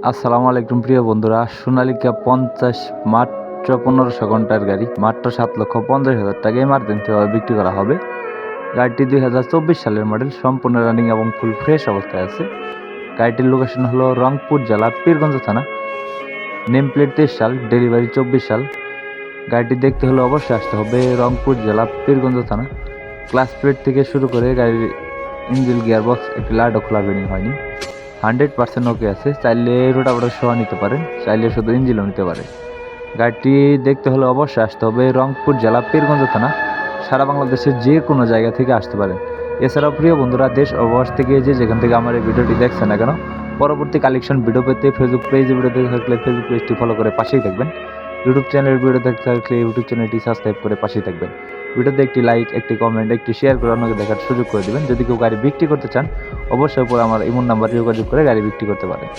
আসসালামু আলাইকুম প্রিয় বন্ধুরা। সোনালিকা 50 মাত্র 1500 ঘন্টার গাড়ি, মাত্র 7,50,000 টাকা এমার্জেন্সিভাবে বিক্রি করা হবে। গাড়িটি 2024 সালের মডেল, সম্পূর্ণ রানিং এবং ফুল ফ্রেশ অবস্থায় আছে। গাড়িটির লোকেশন হলো রংপুর জেলা পীরগঞ্জ থানা, নেম প্লেট 23 সাল, ডেলিভারি 24 সাল। গাড়িটি দেখতে হলে অবশ্যই আসতে হবে রংপুর জেলা পীরগঞ্জ থানা। ক্লাস প্লেট থেকে শুরু করে গাড়ির ইঞ্জিন, গিয়ারবক্স, একটি লাইটও খোলা বেরিং হয়নি, 100% ওকে আছে। চাইলে রোটাভেটর সহ নিতে পারেন, চাইলে শুধু ইঞ্জিনও নিতে পারেন। গাড়িটি দেখতে হলে অবশ্যই আসতে হবে রংপুর জেলা পীরগঞ্জ থানা। সারা বাংলাদেশের যে কোনো জায়গা থেকে আসতে পারেন। এছাড়াও প্রিয় বন্ধুরা, দেশ ও প্রবাস থেকে যেখান থেকে আমার এই ভিডিওটি দেখছেন না কেন, পরবর্তী কালেকশন ভিডিও পেতে ফেসবুক পেজে ভিডিও দেখে থাকলে ফেসবুক পেজটি ফলো করে পাশেই থাকবেন। ইউটিউব চ্যানেলের ভিডিও দেখতে থাকলে ইউটিউব চ্যানেলটি সাবস্ক্রাইব করে পাশেই থাকবেন। ভিডিওতে একটি লাইক, একটি কমেন্ট, একটি শেয়ার করে অন্যকে দেখার সুযোগ করে দেবেন। যদি কেউ গাড়ি বিক্রি করতে চান, অবশ্যই পরে আমার ইমো নাম্বারে যোগাযোগ করে গাড়ি বিক্রি করতে পারেন।